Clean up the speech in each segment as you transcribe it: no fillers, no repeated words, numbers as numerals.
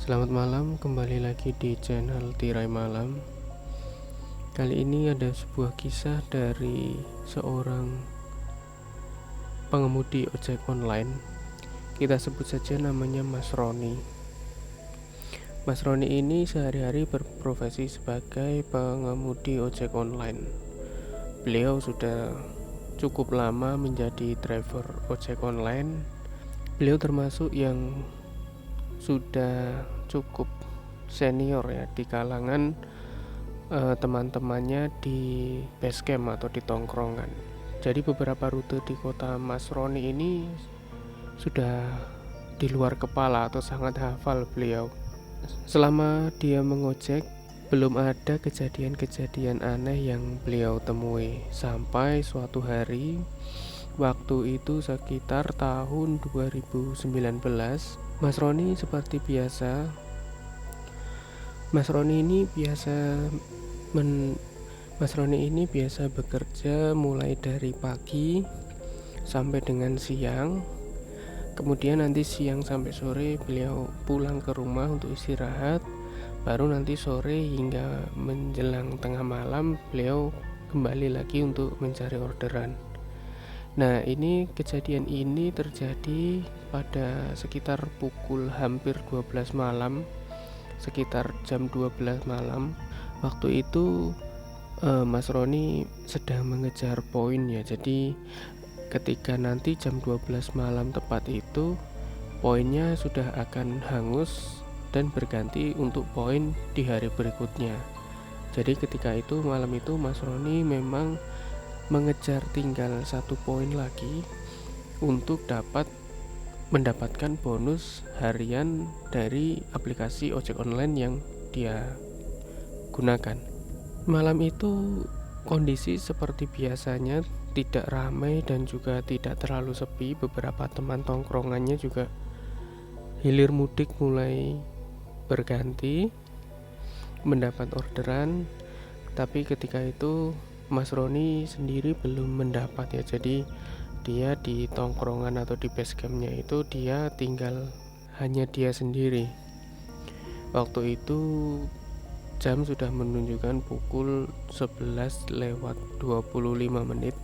Selamat malam, kembali lagi di channel Tirai Malam. Kali ini ada sebuah kisah dari seorang pengemudi ojek online. Kita sebut saja namanya Mas Roni. Mas Roni ini sehari-hari berprofesi sebagai pengemudi ojek online. Beliau sudah cukup lama menjadi driver ojek online. Beliau termasuk yang sudah cukup senior ya di kalangan teman-temannya di basecamp atau di tongkrongan. Jadi beberapa rute di kota Mas Roni ini sudah di luar kepala atau sangat hafal beliau. Selama dia mengojek, belum ada kejadian-kejadian aneh yang beliau temui. Sampai suatu hari, waktu itu sekitar tahun 2019, Mas Roni seperti biasa. Mas Roni ini biasa bekerja mulai dari pagi sampai dengan siang. Kemudian nanti siang sampai sore beliau pulang ke rumah untuk istirahat. Baru nanti sore hingga menjelang tengah malam beliau kembali lagi untuk mencari orderan. Nah, kejadian ini terjadi pada sekitar pukul hampir 12 malam, sekitar jam 12 malam. Waktu itu Mas Roni sedang mengejar poin ya. Jadi ketika nanti jam 12 malam tepat itu, poinnya sudah akan hangus dan berganti untuk poin di hari berikutnya. Jadi ketika itu, malam itu Mas Roni memang mengejar tinggal 1 poin lagi untuk dapat mendapatkan bonus harian dari aplikasi ojek online yang dia gunakan. Malam itu kondisi seperti biasanya, tidak ramai dan juga tidak terlalu sepi. Beberapa teman tongkrongannya juga hilir mudik mulai berganti mendapat orderan. Tapi ketika itu Mas Roni sendiri belum mendapat ya. Jadi dia di tongkrongan atau di basecampnya itu dia tinggal hanya dia sendiri. Waktu itu jam sudah menunjukkan pukul 11:25.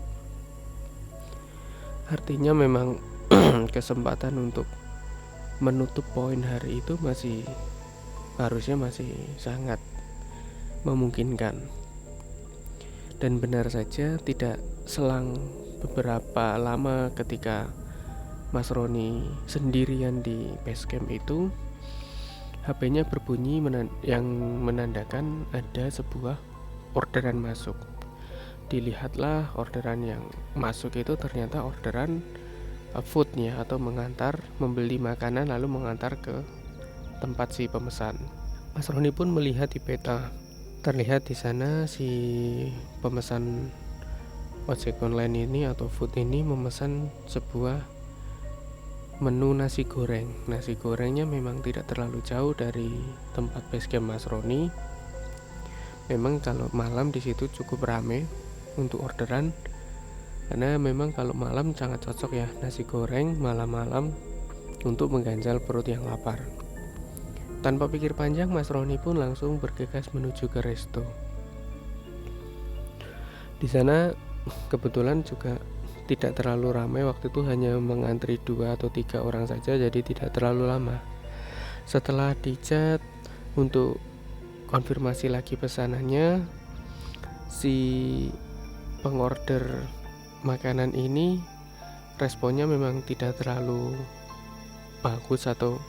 Artinya memang kesempatan untuk menutup poin hari itu harusnya masih sangat memungkinkan. Dan benar saja, tidak selang beberapa lama ketika Mas Roni sendirian di basecamp itu, HP-nya berbunyi yang menandakan ada sebuah orderan masuk. Dilihatlah orderan yang masuk itu ternyata orderan foodnya atau membeli makanan lalu mengantar ke tempat si pemesan. Mas Roni pun melihat di peta. Terlihat di sana si pemesan ojek online ini atau food ini memesan sebuah menu nasi goreng. Nasi gorengnya memang tidak terlalu jauh dari tempat basecamp Mas Roni. Memang kalau malam di situ cukup ramai untuk orderan, karena memang kalau malam sangat cocok ya nasi goreng malam-malam untuk mengganjal perut yang lapar. Tanpa pikir panjang, Mas Roni pun langsung bergegas menuju ke resto. Di sana kebetulan juga tidak terlalu ramai, waktu itu hanya mengantri 2 atau 3 orang saja, jadi tidak terlalu lama. Setelah dicat untuk konfirmasi lagi pesanannya, si pengorder makanan ini responnya memang tidak terlalu bagus atau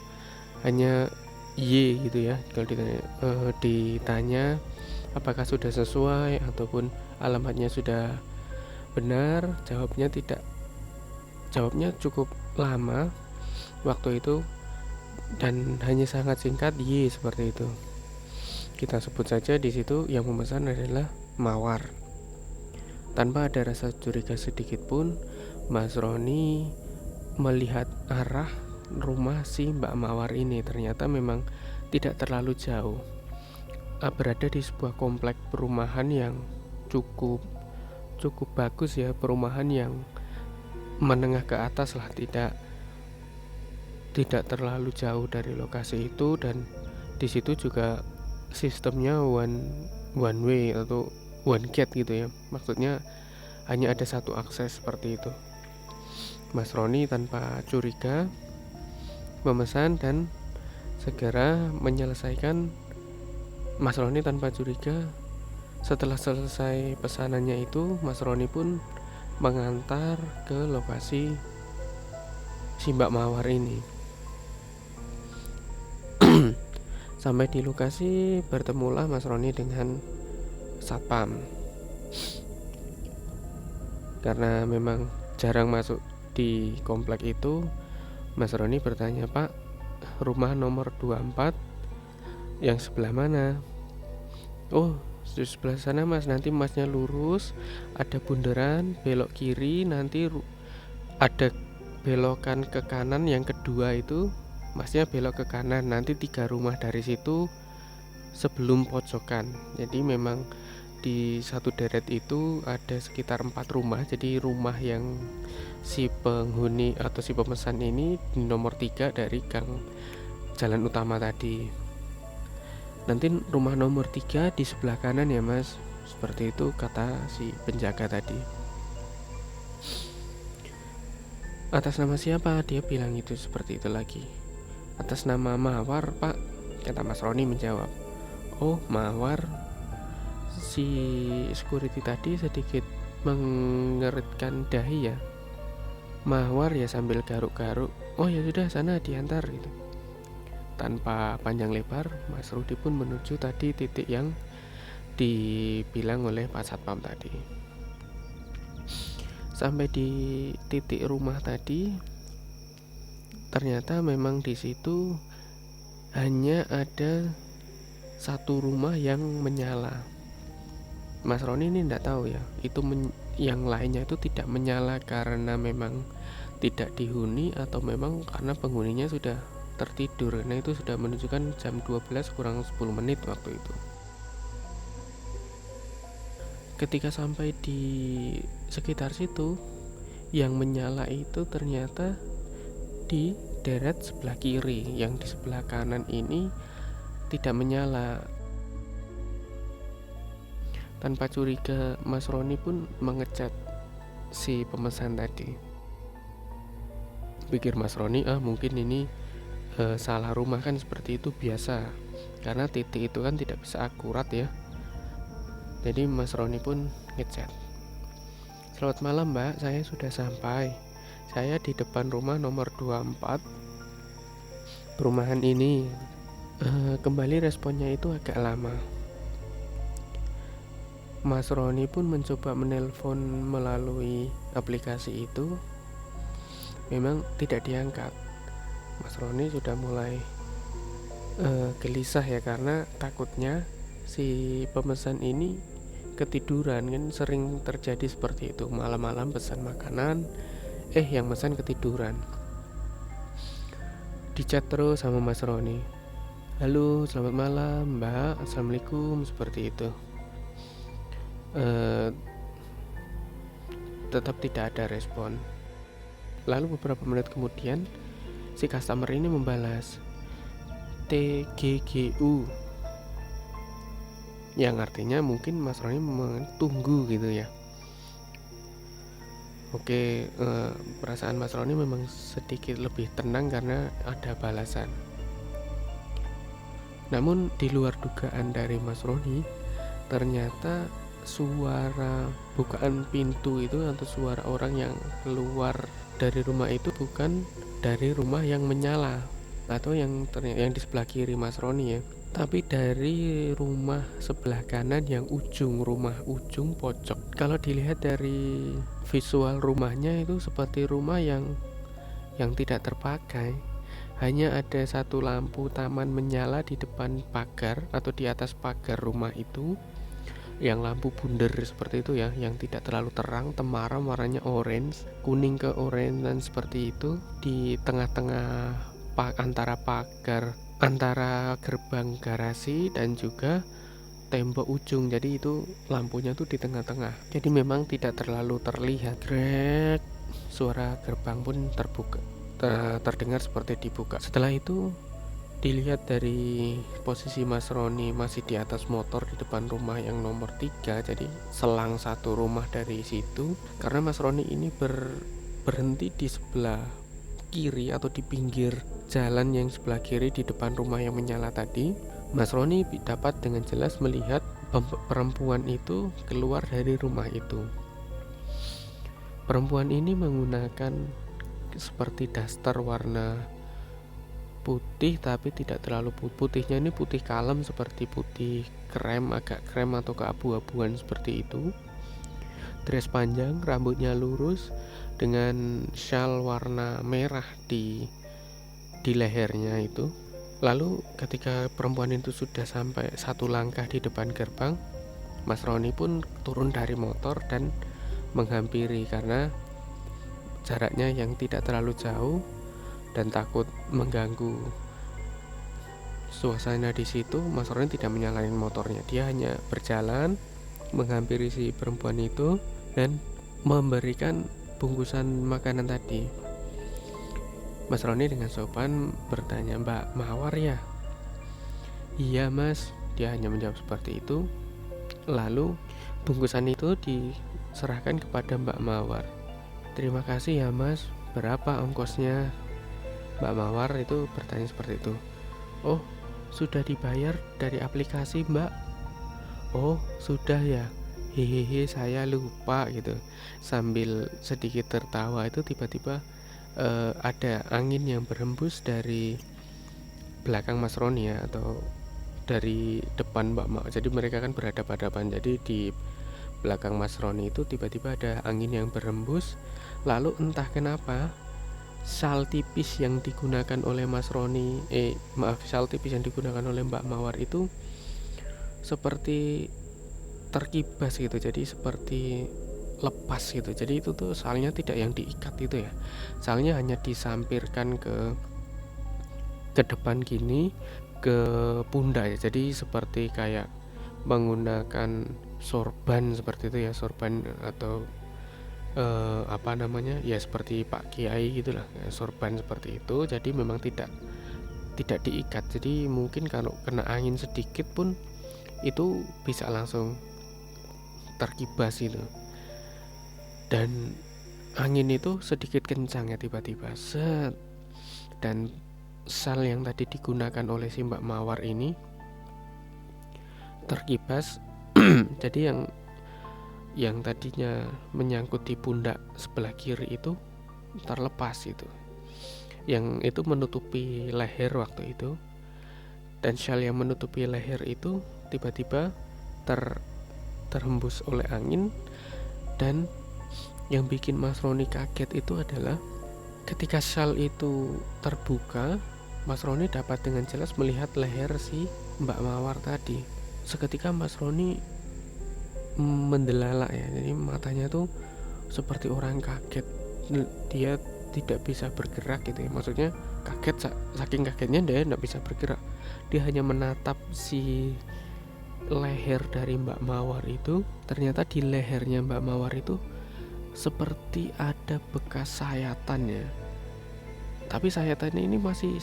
hanya gitu ya. Kalau ditanya apakah sudah sesuai ataupun alamatnya sudah benar, jawabnya cukup lama waktu itu dan hanya sangat singkat seperti itu. Kita sebut saja di situ yang memesan adalah Mawar. Tanpa ada rasa curiga sedikit pun, Mas Roni melihat arah rumah si Mbak Mawar ini. Ternyata memang tidak terlalu jauh, berada di sebuah komplek perumahan yang cukup bagus ya, perumahan yang menengah ke atas lah, tidak tidak terlalu jauh dari lokasi itu, dan di situ juga sistemnya one way atau one gate gitu ya, maksudnya hanya ada satu akses seperti itu. Mas Roni tanpa curiga memesan dan segera menyelesaikan. Mas Roni tanpa curiga, setelah selesai pesanannya itu, Mas Roni pun mengantar ke lokasi si Mbak Mawar ini. Sampai di lokasi, bertemulah Mas Roni dengan satpam. Karena memang jarang masuk di komplek itu, Mas Roni bertanya, "Pak, rumah nomor 24 yang sebelah mana?" "Oh, di sebelah sana Mas, nanti Masnya lurus, ada bundaran, belok kiri, nanti ada belokan ke kanan, yang kedua itu Masnya belok ke kanan, nanti 3 rumah dari situ sebelum pojokan." Jadi memang di satu deret itu ada sekitar 4 rumah. Jadi rumah yang si penghuni atau si pemesan ini di nomor 3 dari gang jalan utama tadi. "Nanti rumah nomor 3 di sebelah kanan ya Mas," seperti itu kata si penjaga tadi. "Atas nama siapa?" Dia bilang itu seperti itu lagi. "Atas nama Mawar Pak," kata Mas Roni menjawab. "Oh, Mawar." Si security tadi sedikit mengeritkan dahi ya. "Mawar ya," sambil garuk-garuk. "Oh ya sudah, sana diantar," gitu. Tanpa panjang lebar, Mas Rudi pun menuju tadi titik yang dibilang oleh Pak Satpam tadi. Sampai di titik rumah tadi, ternyata memang di situ hanya ada satu rumah yang menyala. Mas Roni ini tidak tahu ya, itu yang lainnya itu tidak menyala karena memang tidak dihuni atau memang karena penghuninya sudah tertidur. Nah, itu sudah menunjukkan jam 12 kurang 10 menit waktu itu. Ketika sampai di sekitar situ, yang menyala itu ternyata di deret sebelah kiri, yang di sebelah kanan ini tidak menyala. Tanpa curiga, Mas Roni pun mengechat si pemesan tadi. Pikir Mas Roni, mungkin ini salah rumah, kan seperti itu biasa, karena titik itu kan tidak bisa akurat ya. Jadi Mas Roni pun ngechat, "Selamat malam Mbak, saya sudah sampai. Saya di depan rumah nomor 24 perumahan ini." Kembali responnya itu agak lama. Mas Roni pun mencoba menelpon melalui aplikasi itu, memang tidak diangkat. Mas Roni sudah mulai gelisah ya, karena takutnya si pemesan ini ketiduran. Kan sering terjadi seperti itu, malam-malam pesan makanan, yang pesan ketiduran. Dicat terus sama Mas Roni, "Halo, selamat malam Mbak, Assalamualaikum," seperti itu. Tetap tidak ada respon. Lalu beberapa menit kemudian si customer ini membalas TGGU, yang artinya mungkin Mas Roni tunggu gitu ya. Oke, perasaan Mas Roni memang sedikit lebih tenang karena ada balasan. Namun di luar dugaan dari Mas Roni, ternyata suara bukaan pintu itu atau suara orang yang keluar dari rumah itu bukan dari rumah yang menyala atau yang di sebelah kiri Mas Roni ya, tapi dari rumah sebelah kanan yang ujung pojok. Kalau dilihat dari visual rumahnya itu seperti rumah yang tidak terpakai. Hanya ada satu lampu taman menyala di depan pagar atau di atas pagar rumah itu, yang lampu bundar seperti itu ya, yang tidak terlalu terang, temaram, warnanya orange, kuning ke orange dan seperti itu. Di tengah-tengah antara pagar, antara gerbang garasi dan juga tembok ujung, jadi itu lampunya tuh di tengah-tengah. Jadi memang tidak terlalu terlihat. Grek, suara gerbang pun terbuka, terdengar seperti dibuka. Setelah itu dilihat dari posisi Mas Roni masih di atas motor di depan rumah yang nomor 3, jadi selang satu rumah dari situ. Karena Mas Roni ini berhenti di sebelah kiri atau di pinggir jalan yang sebelah kiri di depan rumah yang menyala tadi, Mas Roni dapat dengan jelas melihat perempuan itu keluar dari rumah itu. Perempuan ini menggunakan seperti daster warna putih, tapi tidak terlalu putihnya ini putih kalem, seperti putih krem, agak krem atau keabu-abuan seperti itu. Dress panjang, rambutnya lurus dengan shawl warna merah di lehernya itu. Lalu ketika perempuan itu sudah sampai satu langkah di depan gerbang, Mas Roni pun turun dari motor dan menghampiri karena jaraknya yang tidak terlalu jauh dan takut mengganggu suasana di situ. Mas Roni tidak menyalakan motornya, dia hanya berjalan menghampiri si perempuan itu dan memberikan bungkusan makanan tadi. Mas Roni dengan sopan bertanya, "Mbak Mawar ya?" "Iya Mas," dia hanya menjawab seperti itu. Lalu bungkusan itu diserahkan kepada Mbak Mawar. "Terima kasih ya Mas, berapa ongkosnya?" Mbak Mawar itu bertanya seperti itu. "Oh, sudah dibayar dari aplikasi Mbak." "Oh, sudah ya, hehehe, saya lupa," gitu. Sambil sedikit tertawa itu tiba-tiba ada angin yang berhembus dari belakang Mas Roni ya, atau dari depan Mbak Mawar. Jadi mereka kan berhadapan-hadapan. Jadi di belakang Mas Roni itu tiba-tiba ada angin yang berhembus. Lalu entah kenapa shawl tipis yang digunakan oleh Mas Roni, shawl tipis yang digunakan oleh Mbak Mawar itu seperti terkibas gitu, jadi seperti lepas gitu. Jadi itu tuh shawlnya tidak yang diikat itu ya, shawlnya hanya disampirkan ke depan gini, ke pundak ya. Jadi seperti kayak menggunakan sorban seperti itu ya, sorban atau apa namanya ya, seperti Pak Kiai gitulah, sorban seperti itu. Jadi memang tidak diikat, jadi mungkin kalau kena angin sedikit pun itu bisa langsung terkibas itu. Dan angin itu sedikit kencang ya, tiba-tiba set, dan shawl yang tadi digunakan oleh si Mbak Mawar ini terkibas. Jadi yang tadinya menyangkut di pundak sebelah kiri itu terlepas itu, yang itu menutupi leher waktu itu. Dan shawl yang menutupi leher itu tiba-tiba terhembus oleh angin. Dan yang bikin Mas Roni kaget itu adalah ketika shawl itu terbuka, Mas Roni dapat dengan jelas melihat leher si Mbak Mawar tadi. Seketika Mas Roni mendelalak ya, jadi matanya tuh seperti orang kaget. Dia tidak bisa bergerak gitu ya, maksudnya kaget, saking kagetnya dia tidak bisa bergerak. Dia hanya menatap si leher dari Mbak Mawar itu. Ternyata di lehernya Mbak Mawar itu seperti ada bekas sayatannya, tapi sayatannya ini masih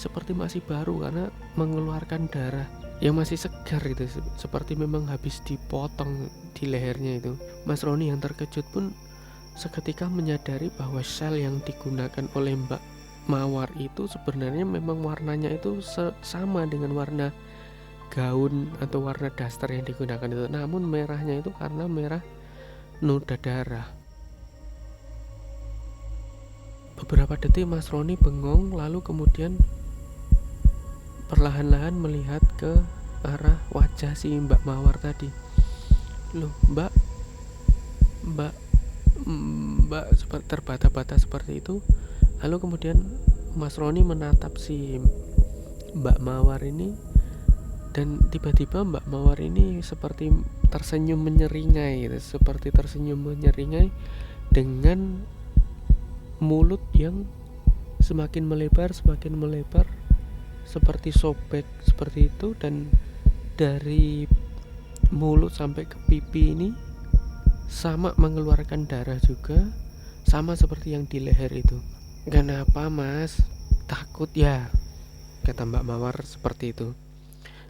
baru karena mengeluarkan darah yang masih segar gitu, seperti memang habis dipotong di lehernya itu. Mas Roni yang terkejut pun seketika menyadari bahwa shawl yang digunakan oleh Mbak Mawar itu sebenarnya memang warnanya itu sama dengan warna gaun atau warna daster yang digunakan itu, namun merahnya itu karena merah noda darah. Beberapa detik Mas Roni bengong, lalu kemudian perlahan-lahan melihat ke arah wajah si Mbak Mawar tadi. "Loh Mbak seperti terbata-bata seperti itu." Lalu kemudian Mas Roni menatap si Mbak Mawar ini, dan tiba-tiba Mbak Mawar ini seperti tersenyum menyeringai gitu, dengan mulut yang semakin melebar seperti sobek seperti itu. Dan dari mulut sampai ke pipi ini sama mengeluarkan darah juga, sama seperti yang di leher itu. "Kenapa mas? Takut ya?" kata Mbak Mawar seperti itu,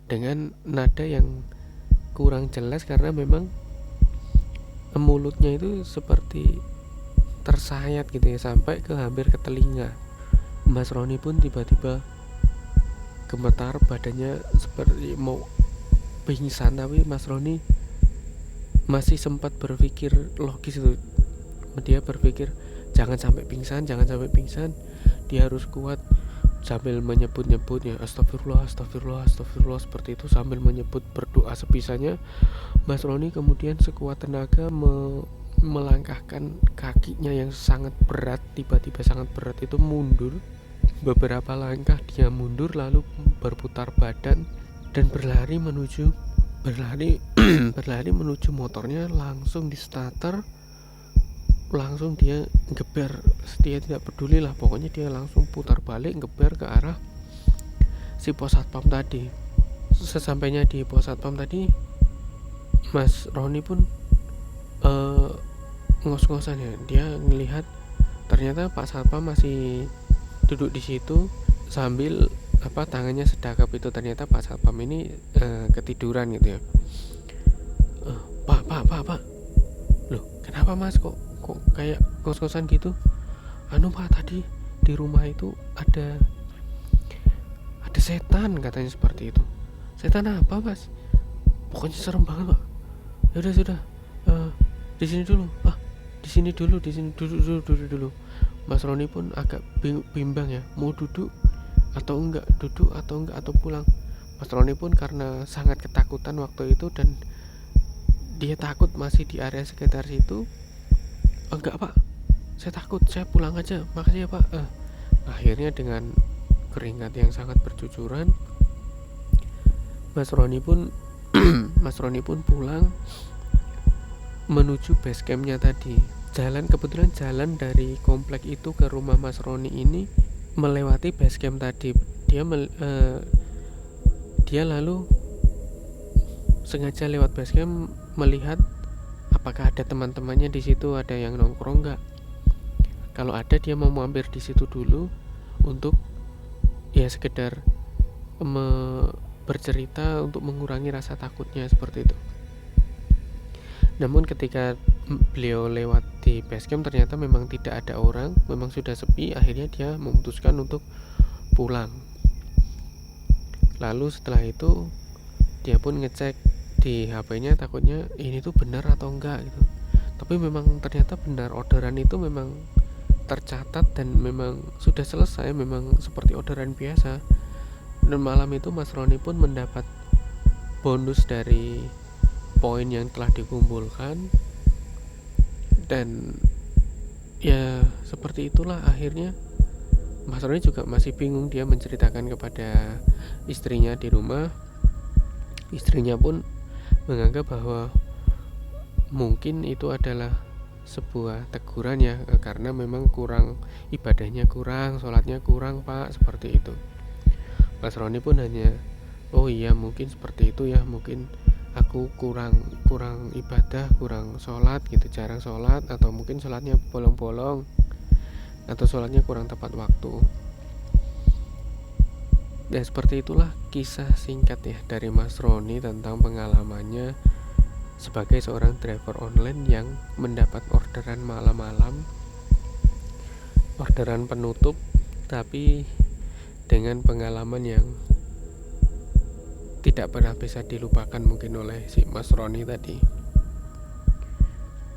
dengan nada yang kurang jelas karena memang mulutnya itu seperti tersayat gitu ya, sampai ke hampir ke telinga. Mas Roni pun tiba-tiba gemetar, badannya seperti mau pingsan, tapi Mas Roni masih sempat berpikir logis itu. Dia berpikir jangan sampai pingsan, jangan sampai pingsan. Dia harus kuat sambil menyebut-nyebutnya, astagfirullah, astagfirullah, astagfirullah, seperti itu sambil menyebut, berdoa sebisanya. Mas Roni kemudian sekuat tenaga melangkahkan kakinya yang sangat berat, tiba-tiba sangat berat itu mundur. Beberapa langkah dia mundur, lalu berputar badan dan berlari berlari menuju motornya, langsung di starter, langsung dia geber. Dia tidak peduli lah, pokoknya dia langsung putar balik, geber ke arah si pos satpam tadi. Sesampainya di pos satpam tadi, Mas Roni pun ngos-ngosan ya, dia ngelihat ternyata Pak Satpam masih duduk di situ sambil tangannya sedekap itu. Ternyata Pak Satpam ini ketiduran gitu ya. Pak, loh kenapa mas, kok kayak ngos-ngosan gitu? Anu Pak, tadi di rumah itu ada setan, katanya seperti itu. Setan apa mas? Pokoknya serem banget Pak. Ya udah sudah, di sini dulu, di sini dulu. Mas Roni pun agak bimbang ya, mau duduk atau enggak atau pulang. Mas Roni pun karena sangat ketakutan waktu itu dan dia takut masih di area sekitar situ. Enggak Pak, saya takut, saya pulang aja, makasih ya Pak. Akhirnya dengan keringat yang sangat bercucuran, Mas Roni pun pulang menuju base campnya tadi. Kebetulan jalan dari komplek itu ke rumah Mas Roni ini melewati base camp tadi. Dia lalu sengaja lewat base camp melihat apakah ada teman-temannya di situ, ada yang nongkrong nggak. Kalau ada, dia mau mampir di situ dulu untuk ya sekedar bercerita untuk mengurangi rasa takutnya seperti itu. Namun ketika beliau lewat di base camp ternyata memang tidak ada orang, memang sudah sepi. Akhirnya dia memutuskan untuk pulang. Lalu setelah itu dia pun ngecek di HP-nya, takutnya ini tuh benar atau enggak gitu. Tapi memang ternyata benar, orderan itu memang tercatat dan memang sudah selesai, memang seperti orderan biasa. Dan malam itu Mas Roni pun mendapat bonus dari poin yang telah dikumpulkan. Dan ya seperti itulah akhirnya Mas Roni juga masih bingung. Dia menceritakan kepada istrinya di rumah. Istrinya pun menganggap bahwa mungkin itu adalah sebuah teguran ya, karena memang kurang ibadahnya, kurang sholatnya, kurang Pak, seperti itu. Mas Roni pun hanya, oh iya mungkin seperti itu ya, mungkin aku kurang ibadah, kurang sholat gitu, jarang sholat, atau mungkin sholatnya bolong-bolong, atau sholatnya kurang tepat waktu. Dan seperti itulah kisah singkat ya dari Mas Roni tentang pengalamannya sebagai seorang driver online yang mendapat orderan malam-malam, orderan penutup, tapi dengan pengalaman yang tidak pernah bisa dilupakan mungkin oleh si Mas Roni tadi.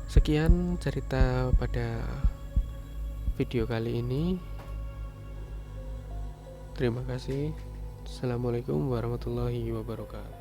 Sekian cerita pada video kali ini. Terima kasih. Assalamualaikum warahmatullahi wabarakatuh.